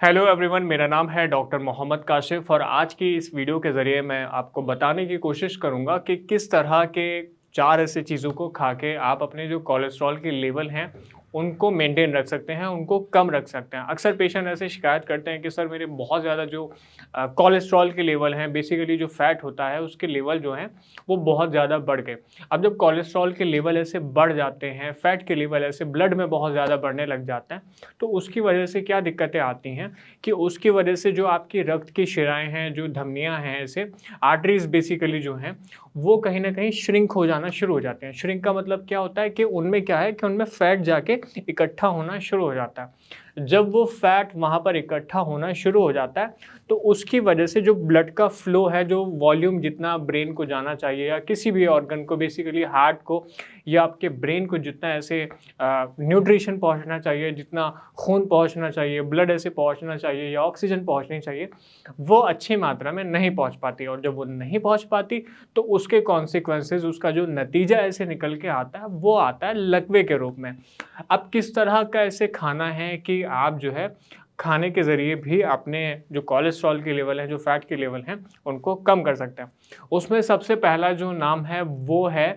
Hello everyone, मेरा नाम है डॉक्टर मोहम्मद काशिफ और आज की इस वीडियो के ज़रिए मैं आपको बताने की कोशिश करूंगा कि किस तरह के 4 ऐसे चीज़ों को खा के आप अपने जो कोलेस्ट्रॉल के लेवल हैं उनको मेंटेन रख सकते हैं, उनको कम रख सकते हैं। अक्सर पेशेंट ऐसे शिकायत करते हैं कि सर मेरे बहुत ज़्यादा जो कोलेस्ट्रॉल के लेवल हैं, बेसिकली जो फैट होता है उसके लेवल जो हैं वो बहुत ज़्यादा बढ़ गए। अब जब कोलेस्ट्रॉल के लेवल ऐसे बढ़ जाते हैं, फैट के लेवल ऐसे ब्लड में बहुत ज़्यादा बढ़ने लग जाते हैं, तो उसकी वजह से क्या दिक्कतें आती हैं कि उसकी वजह से जो आपकी रक्त की शिराएँ हैं, जो धमनियाँ हैं, ऐसे आर्टरीज़ बेसिकली जो हैं, वो कहीं न कहीं श्रिंक हो जाना शुरू हो जाते हैं। श्रिंक का मतलब क्या होता है कि उनमें क्या है कि उनमें फैट जाके इकट्ठा होना शुरू हो जाता है। जब वो फैट वहाँ पर इकट्ठा होना शुरू हो जाता है, तो उसकी वजह से जो ब्लड का फ्लो है, जो वॉल्यूम जितना ब्रेन को जाना चाहिए या किसी भी ऑर्गन को, बेसिकली हार्ट को या आपके ब्रेन को जितना ऐसे न्यूट्रिशन पहुँचना चाहिए, जितना खून पहुँचना चाहिए, ब्लड ऐसे पहुँचना चाहिए या ऑक्सीजन पहुँचनी चाहिए, वो अच्छी मात्रा में नहीं पहुँच पाती और जब वो नहीं पहुँच पाती, तो उसके कॉन्सिक्वेंसेज़, उसका जो नतीजा ऐसे निकल के आता है, वो आता है लकवे के रूप में। अब किस तरह का ऐसे खाना है कि आप जो है खाने के ज़रिए भी अपने जो कोलेस्ट्रॉल के लेवल हैं, जो फैट के लेवल हैं, उनको कम कर सकते हैं। उसमें सबसे पहला जो नाम है वो है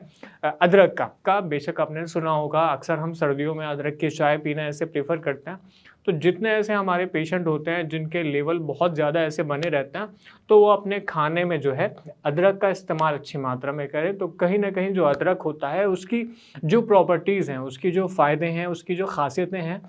अदरक का बेशक आपने सुना होगा, अक्सर हम सर्दियों में अदरक की चाय पीना ऐसे प्रेफ़र करते हैं। तो जितने ऐसे हमारे पेशेंट होते हैं जिनके लेवल बहुत ज़्यादा ऐसे बने रहते हैं, तो वो अपने खाने में जो है अदरक का इस्तेमाल अच्छी मात्रा में करें। तो कहीं न कहीं जो अदरक होता है उसकी जो प्रॉपर्टीज़ हैं, उसकी जो फ़ायदे हैं, उसकी जो ख़ासियतें हैं,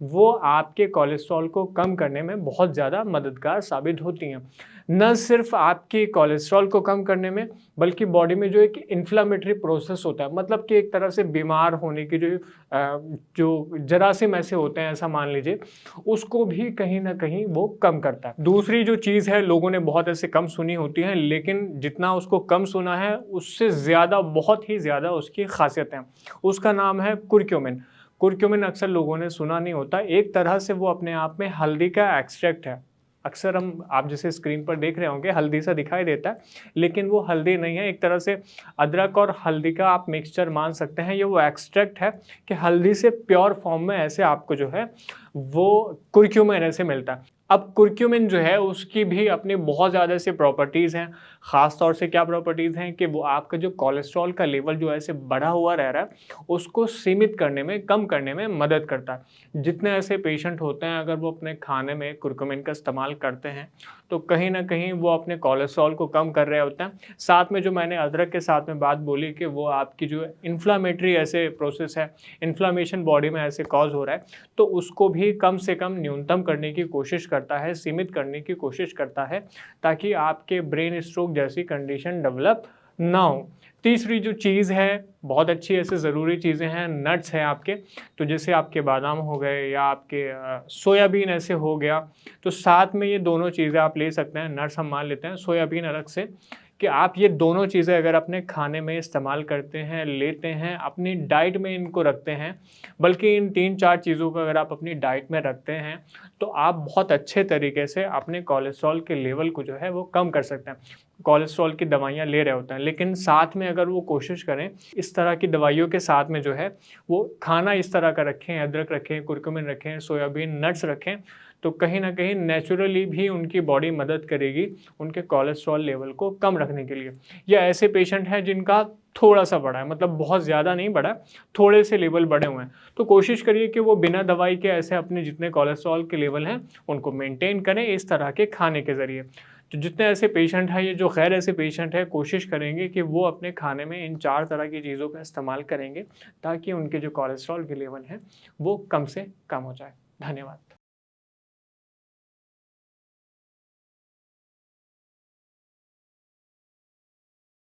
वो आपके कोलेस्ट्रॉल को कम करने में बहुत ज़्यादा मददगार साबित होती हैं। न सिर्फ़ आपके कोलेस्ट्रॉल को कम करने में, बल्कि बॉडी में जो एक इन्फ्लेमेटरी प्रोसेस होता है, मतलब कि एक तरह से बीमार होने की जो जरासीम ऐसे होते हैं, ऐसा मान लीजिए, उसको भी कहीं न कहीं वो कम करता है। दूसरी जो चीज़ है, लोगों ने बहुत ऐसे कम सुनी होती है, लेकिन जितना उसको कम सुना है, उससे ज़्यादा, बहुत ही ज़्यादा उसकी ख़ासियत है। उसका नाम है कुरक्यूमिन। कुरक्यूमिन अक्सर लोगों ने सुना नहीं होता। एक तरह से वो अपने आप में हल्दी का एक्सट्रैक्ट है। अक्सर आप जैसे स्क्रीन पर देख रहे होंगे, हल्दी सा दिखाई देता है, लेकिन वो हल्दी नहीं है। एक तरह से अदरक और हल्दी का आप मिक्सचर मान सकते हैं। ये वो एक्सट्रैक्ट है कि हल्दी से प्योर फॉर्म में ऐसे आपको जो है वो कुरक्यूमिन ऐसे मिलता है। अब कुरक्यूमिन जो है उसकी भी अपनी बहुत ज़्यादा ऐसी प्रॉपर्टीज़ हैं। ख़ास तौर से क्या प्रॉपर्टीज़ हैं कि वो आपका जो कोलेस्ट्रॉल का लेवल जो ऐसे बढ़ा हुआ रह रहा है, उसको सीमित करने में, कम करने में मदद करता है। जितने ऐसे पेशेंट होते हैं, अगर वो अपने खाने में कुरकुमिन का इस्तेमाल करते हैं, तो कहीं न कहीं वो अपने कोलेस्ट्रॉल को कम कर रहे होते हैं। साथ में जो मैंने अदरक के साथ में बात बोली कि वो आपकी जो इन्फ्लेमेटरी ऐसे प्रोसेस है, इन्फ्लेमेशन बॉडी में ऐसे कॉज़ हो रहा है, तो उसको भी कम से कम न्यूनतम करने की कोशिश करता है, सीमित करने की कोशिश करता है, ताकि आपके ब्रेन स्ट्रोक जैसी कंडीशन डेवलप ना हो। तीसरी जो चीज़ है, बहुत अच्छी ऐसे ज़रूरी चीज़ें हैं, नट्स हैं आपके, तो जैसे आपके बादाम हो गए या आपके सोयाबीन ऐसे हो गया, तो साथ में ये दोनों चीज़ें आप ले सकते हैं। नट्स हम मान लेते हैं, सोयाबीन अलग से, कि आप ये दोनों चीज़ें अगर अपने खाने में इस्तेमाल करते हैं, लेते हैं, अपनी डाइट में इनको रखते हैं, बल्कि इन 3-4 चीज़ों को अगर आप अपनी डाइट में रखते हैं, तो आप बहुत अच्छे तरीके से अपने कोलेस्ट्रॉल के लेवल को जो है वो कम कर सकते हैं। कोलेस्ट्रॉल की दवाइयाँ ले रहे होते हैं, लेकिन साथ में अगर वो कोशिश करें, इस तरह की दवाइयों के साथ में जो है, वो खाना इस तरह का रखें, अदरक रखें, कुरकुमिन रखें, सोयाबीन नट्स रखें, तो कहीं न कहीं नेचुरली भी उनकी बॉडी मदद करेगी, उनके कोलेस्ट्रॉल लेवल को कम रखने के लिए। या ऐसे पेशेंट हैं जिनका थोड़ा-सा बढ़ा है, मतलब बहुत ज़्यादा नहीं बढ़ा है, थोड़े से लेवल बढ़े हुए हैं, तो कोशिश करिए कि वो बिना दवाई के ऐसे अपने जितने कोलेस्ट्रॉल के लेवल हैं, उनको मेंटेन करें इस तरह के खाने के ज़रिए। तो जितने ऐसे पेशेंट हैं, ये जो गैर ऐसे पेशेंट हैं, कोशिश करेंगे कि वो अपने खाने में इन 4 तरह की चीज़ों का इस्तेमाल करेंगे, ताकि उनके जो कोलेस्ट्रॉल के लेवल हैं, वो कम से कम हो जाए। धन्यवाद।